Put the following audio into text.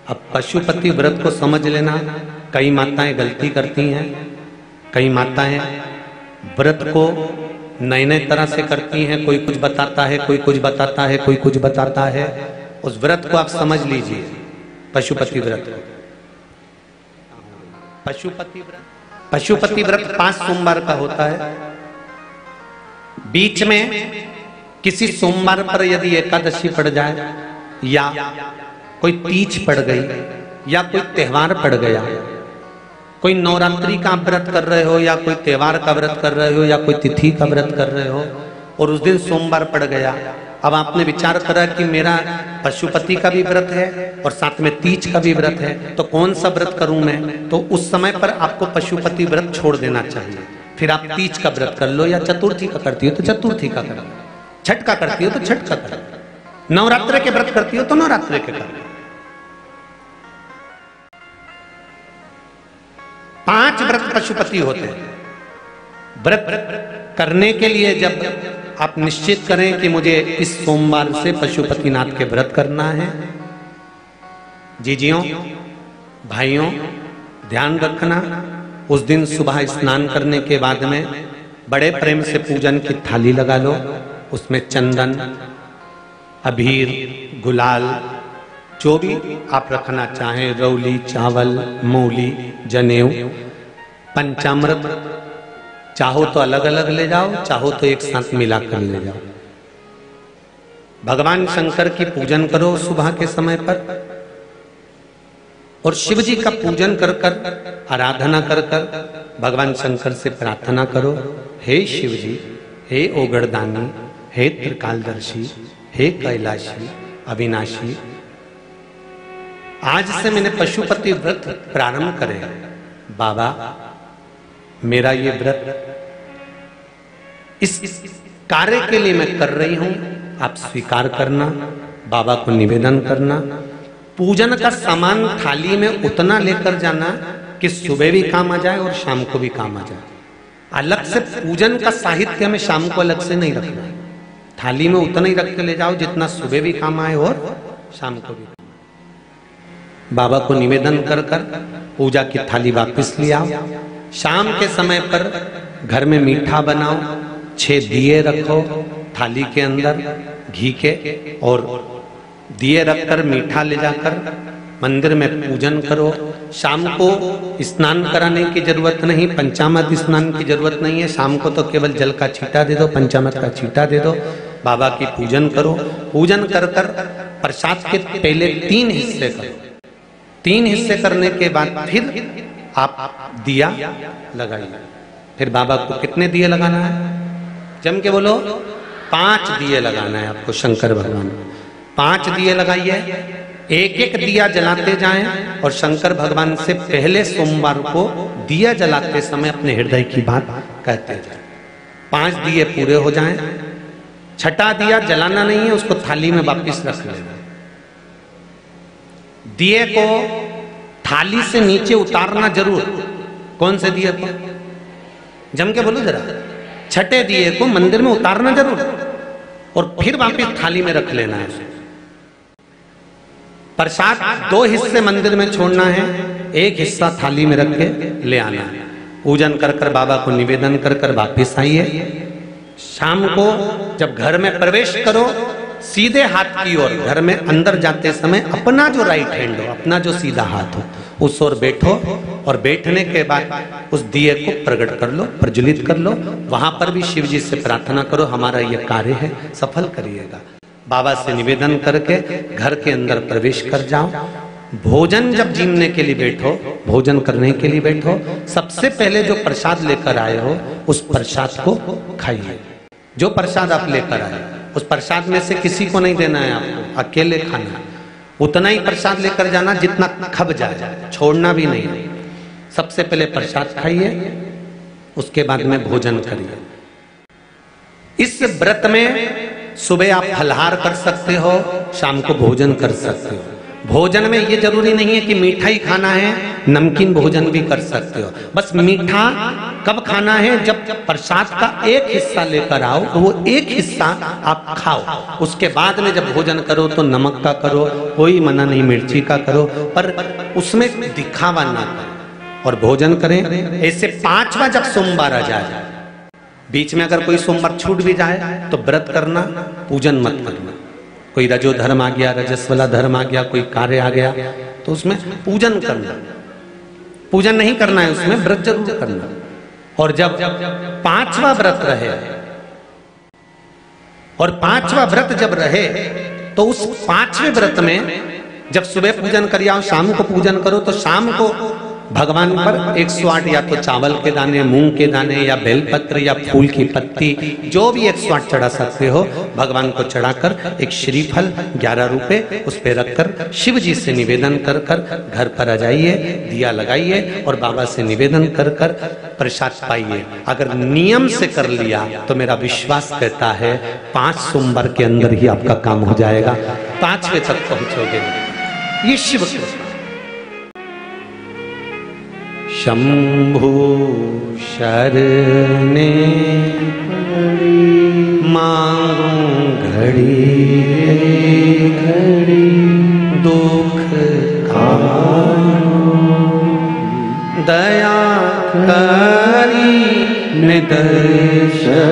अब पशुपति व्रत को समझ लेना। कई माताएं गलती करती हैं, कई माताएं व्रत को नए नए तरह से करती हैं। कोई कुछ बताता है, कोई कुछ बताता है, कोई कुछ बताता है। उस व्रत को आप समझ लीजिए, पशुपति व्रत को। पशुपति व्रत 5 सोमवार का होता है। बीच में किसी सोमवार पर यदि एकादशी पड़ जाए, या कोई तीज पड़ गई, या कोई त्योहार पड़ गया, कोई नवरात्रि का व्रत कर रहे हो, या कोई त्योहार का व्रत कर रहे हो, या कोई तिथि का व्रत कर रहे हो, और उस दिन सोमवार पड़ गया। अब आपने विचार करा कि मेरा पशुपति का भी व्रत है और साथ में तीज का भी व्रत है, तो कौन सा व्रत करूं मैं? तो उस समय पर आपको पशुपति व्रत छोड़ देना चाहिए। फिर आप तीज का व्रत कर लो, या चतुर्थी का करती हो तो चतुर्थी का करो, छठ का करती हो तो छठ का करो, नवरात्रि के व्रत करती हो तो नवरात्रि के करो। 5 व्रत पशुपति होते हैं। व्रत करने के लिए जब आप निश्चित करें कि मुझे इस सोमवार से पशुपतिनाथ के व्रत करना है, जीजियों भाइयों ध्यान रखना, उस दिन सुबह स्नान करने के बाद में बड़े प्रेम से पूजन की थाली लगा लो। उसमें चंदन, अबीर, गुलाल, जो भी आप रखना चाहें, रौली, चावल, मूली, जनेऊ, पंचामृत, चाहो तो अलग अलग ले जाओ, चाहो तो एक साथ मिलाकर ले जाओ। भगवान शंकर की पूजन करो सुबह के समय पर, और शिव जी का पूजन कर कर, आराधना कर कर भगवान शंकर से प्रार्थना करो, हे शिव जी, हे ओगड़दानी, हे त्रिकालदर्शी, हे कैलाशी, अविनाशी, आज से मैंने पशुपति व्रत प्रारंभ करे। बाबा मेरा ये व्रत इस कार्य के लिए मैं कर रही हूं, आप स्वीकार करना। बाबा को निवेदन करना। पूजन का सामान थाली में उतना लेकर जाना कि सुबह भी काम आ जाए और शाम को भी काम आ जाए। अलग से पूजन का साहित्य में शाम को अलग से नहीं रखना, थाली में उतना ही रख के ले जाओ जितना सुबह भी काम आए और शाम को भी। बाबा को निवेदन कर कर पूजा की थाली वापस ले आओ। शाम के समय पर घर में मीठा बनाओ, 6 दिए रखो थाली के अंदर घी के, और दिए रखकर मीठा ले जाकर मंदिर में पूजन करो। शाम को स्नान कराने की जरूरत नहीं, पंचामृत स्नान की जरूरत नहीं है। शाम को तो केवल जल का छींटा दे दो, पंचामृत का छींटा दे दो, बाबा की पूजन करो। पूजन कर कर प्रसाद के पहले 3 हिस्से करो। 3 हिस्से करने के बाद फिर आप दिया लगाइए। फिर बाबा को कितने दिए लगाना है? जम के बोलो, 5 दिए लगाना है आपको शंकर भगवान को। 5 दिए लगाइए, एक एक दिया जलाते जाएं, और शंकर भगवान से पहले सोमवार को दिया जलाते समय अपने हृदय की बात कहते जाएं। 5 दिए पूरे हो जाएं। छठा दिया जलाना नहीं है, उसको थाली में वापस रख लेना। दिए को थाली से नीचे उतारना जरूर। कौन से दिए को? जम के बोलो जरा। छठे दिए को मंदिर में उतारना जरूर, और फिर वापस थाली में रख लेना है। प्रसाद 2 हिस्से मंदिर में छोड़ना है, 1 हिस्सा थाली में रख के ले आना है। पूजन कर कर बाबा को निवेदन कर कर वापिस आइए। शाम को जब घर में प्रवेश करो, सीधे हाथ की ओर घर में अंदर जाते समय अपना जो राइट हैंड हो, अपना जो सीधा हाथ हो, उस ओर बैठो, और बैठने के बाद उस दिए को प्रकट कर लो, प्रज्वलित कर लो। वहां पर भी शिव जी से प्रार्थना करो, हमारा यह कार्य है, सफल करिएगा। बाबा से निवेदन करके घर के अंदर प्रवेश कर जाओ। भोजन जब जीमने के लिए बैठो, भोजन करने के लिए बैठो, सबसे पहले जो प्रसाद लेकर आए हो उस प्रसाद को खाइए। जो प्रसाद आप लेकर आए उस प्रसाद में से किसी को नहीं देना है, आपको अकेले खाना। उतना ही प्रसाद लेकर जाना जितना खब जाए, छोड़ना भी नहीं। सबसे पहले प्रसाद खाइए, उसके बाद में भोजन करिए। इस व्रत में सुबह आप फलहार कर सकते हो, शाम को भोजन कर सकते हो। भोजन में ये जरूरी नहीं है कि मीठा ही खाना है, नमकीन भोजन भी कर सकते हो। बस मीठा कब खाना है, जब प्रसाद का एक हिस्सा लेकर आओ तो वो एक हिस्सा आप खाओ। उसके बाद में जब भोजन करो तो नमक का करो, कोई मना नहीं, मिर्ची का करो, पर उसमें दिखावा ना करो और भोजन करें। ऐसे 5वां जब सोमवार आ जाए, बीच में अगर कोई सोमवार छूट भी जाए तो व्रत करना, पूजन मत करना। कोई रजो धर्म आ गया, रजस्वला धर्म आ गया, कोई कार्य आ गया तो उसमें पूजन करना, पूजन नहीं करना है, उसमें व्रत जरूर करना। और जब 5वां व्रत रहे, और 5वां व्रत जब रहे तो उस 5वें व्रत में जब सुबह पूजन कर आओ, शाम को पूजन करो, तो शाम को भगवान पर 108 या तो चावल के दाने, मूंग के दाने, या बेलपत्र, या फूल की पत्ती, जो भी 108 चढ़ा सकते हो भगवान को चढ़ाकर एक श्रीफल 11 रुपए उस पे रखकर शिव जी से निवेदन कर कर घर पर आ जाइए, दिया लगाइए और बाबा से निवेदन कर कर प्रसाद पाइए। अगर नियम से कर लिया तो मेरा विश्वास कहता है 5 सोमवार के अंदर ही आपका काम हो जाएगा, 5वें तक पहुंचोगे। ये शिव कृपा। शंभु शरणे मांगू घड़ी घड़ी दुख कानो, दया करी निदर्शन